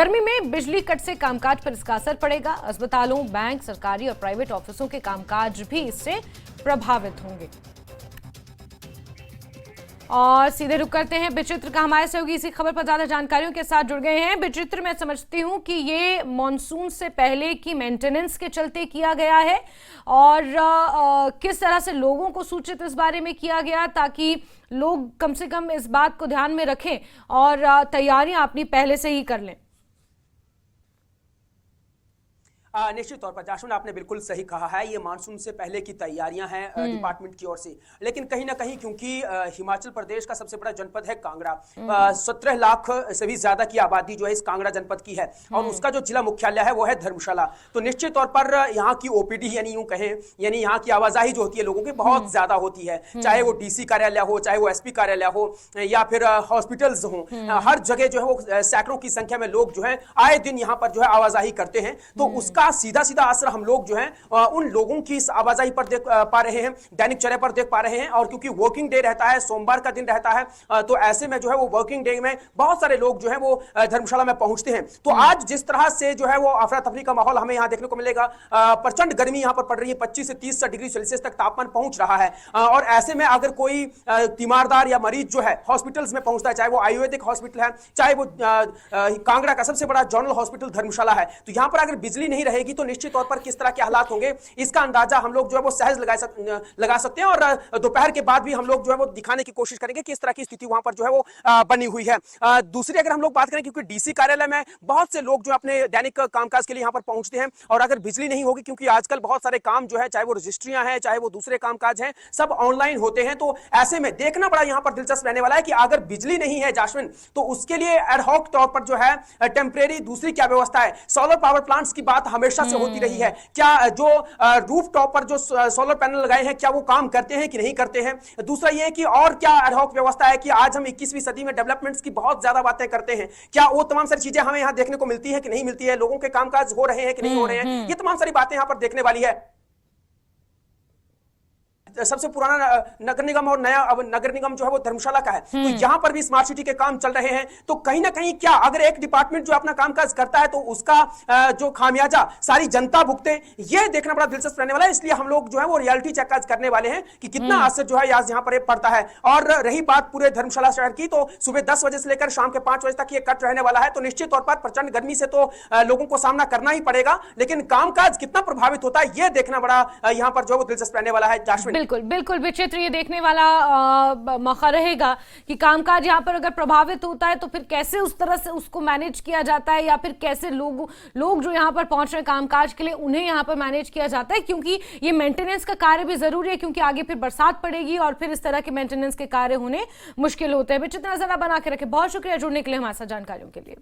गर्मी में बिजली कट से कामकाज पर इसका असर पड़ेगा। अस्पतालों, बैंक, सरकारी और प्राइवेट ऑफिसों के कामकाज भी इससे प्रभावित होंगे। और सीधे रुक करते हैं विचित्र का हमारे सहयोगी इसी खबर पर ज्यादा जानकारियों के साथ जुड़ गए हैं। विचित्र, मैं समझती हूं कि ये मॉनसून से पहले की मेंटेनेंस के चलते किया गया है और किस तरह से लोगों को सूचित इस बारे में किया गया ताकि लोग कम से कम इस बात को ध्यान में रखें और तैयारियां अपनी पहले से ही कर लें। निश्चित तौर पर जाशुन, आपने बिल्कुल सही कहा है। ये मानसून से पहले की तैयारियां हैं डिपार्टमेंट की ओर से, लेकिन कहीं ना कहीं क्योंकि हिमाचल प्रदेश का सबसे बड़ा जनपद है कांगड़ा, 17 लाख से भी ज्यादा की आबादी जो है इस कांगड़ा जनपद की है और उसका जो जिला मुख्यालय है वो है धर्मशाला। तो निश्चित तौर पर यहाँ की ओपीडी यानी यूं कहें यानी यहाँ की आवाजाही जो होती है लोगों की बहुत ज्यादा होती है, चाहे वो डीसी कार्यालय हो, चाहे वो एसपी कार्यालय हो या फिर हॉस्पिटल्स हो, हर जगह जो है वो सैकड़ों की संख्या में लोग जो है आए दिन यहाँ पर जो है आवाजाही करते हैं। तो उसका सीधा सीधा असर हम लोग जो है उन लोगों की इस आवाजाही पर देख पा रहे हैं, दैनिक चर्या पर देख पा रहे हैं। और क्योंकि वर्किंग डे रहता है, सोमवार का दिन रहता है, तो ऐसे में जो है वो वर्किंग डे में बहुत सारे लोग जो है वो धर्मशाला में पहुंचते हैं। तो आज जिस तरह से जो है वो अफरा तफरी का माहौल हमें यहाँ देखने को मिलेगा, प्रचंड गर्मी यहाँ पर पड़ रही है, 25 से 30 डिग्री सेल्सियस तक तापमान पहुंच रहा है। और ऐसे में अगर कोई तीमारदार या मरीज जो है हॉस्पिटल्स में पहुंचता है, चाहे वो आयुर्वेदिक हॉस्पिटल है, चाहे वो कांगड़ा का सबसे बड़ा जनरल हॉस्पिटल धर्मशाला है, तो यहाँ पर अगर बिजली नहीं रहेगी तो निश्चित तौर पर किस तरह के हालात होंगे इसका अंदाजा हम लोग जो है वो सहज लगा सकते हैं। और दोपहर के बाद भी हम लोग जो है वो दिखाने की कोशिश करेंगे किस तरह की स्थिति वहां पर जो है वो बनी हुई है। दूसरी अगर हम लोग बात करें, क्योंकि डीसी कार्यालय में बहुत से लोग जो अपने दैनिक कामकाज के लिए यहाँ पर पहुंचते हैं और अगर बिजली नहीं होगी, क्योंकि आजकल बहुत सारे काम जो है चाहे वो रजिस्ट्रियां हैं, चाहे वो दूसरे कामकाज हैं, सब ऑनलाइन होते हैं। तो ऐसे में देखना बड़ा यहाँ पर दिलचस्प रहने वाला है कि अगर बिजली नहीं है जाशविन, तो उसके लिए एडहॉक तौर पर जो है टेम्परेरी दूसरी क्या व्यवस्था है। सोलर पावर प्लांट्स की बात हमेशा से होती रही है, क्या जो रूफ टॉप पर जो सोलर पैनल लगाए हैं क्या वो काम करते हैं कि नहीं करते हैं। दूसरा ये कि और क्या एडहॉक व्यवस्था है कि आज हम 21वीं सदी में डेवलपमेंट्स की बहुत ज्यादा बातें करते हैं, क्या वो तमाम सारी चीजें हमें यहां देखने को मिलती है कि नहीं मिलती है, लोगों के कामकाज हो रहे हैं कि नहीं हो रहे हैं, ये तमाम सारी बातें यहां पर देखने वाली है। सबसे पुराना नगर निगम और नया अब नगर निगम जो है वो धर्मशाला का है, तो यहां पर भी स्मार्ट सिटी के काम चल रहे हैं। तो कहीं ना कहीं क्या अगर एक डिपार्टमेंट जो अपना कामकाज करता है तो उसका जो खामियाजा सारी जनता भुगते, ये देखना बड़ा दिलचस्प रहने वाला है। इसलिए हम लोग जो है वो रियलिटी चेक आज करने वाले हैं कि कितना असर जो है यहाँ पर पड़ता है। और रही बात पूरे धर्मशाला शहर की, तो सुबह 10 बजे से लेकर शाम के 5 बजे तक ये कट रहने वाला है। तो निश्चित तौर पर प्रचंड गर्मी से तो लोगों को सामना करना ही पड़ेगा, लेकिन कामकाज कितना प्रभावित होता है ये देखना बड़ा यहाँ पर जो है वो दिलचस्प रहने वाला है। जाशविन, बिल्कुल बिल्कुल विचित्र, ये देखने वाला मौका रहेगा कि कामकाज यहाँ पर अगर प्रभावित होता है तो फिर कैसे उस तरह से उसको मैनेज किया जाता है, या फिर कैसे लोग जो यहाँ पर पहुंच रहे हैं कामकाज के लिए उन्हें यहाँ पर मैनेज किया जाता है, क्योंकि ये मेंटेनेंस का कार्य भी जरूरी है, क्योंकि आगे फिर बरसात पड़ेगी और फिर इस तरह के मेंटेनेंस के कार्य होने मुश्किल होते हैं। विचित्र, नजर बना के रखें। बहुत शुक्रिया जुड़ने के लिए हमारे साथ जानकारियों के लिए।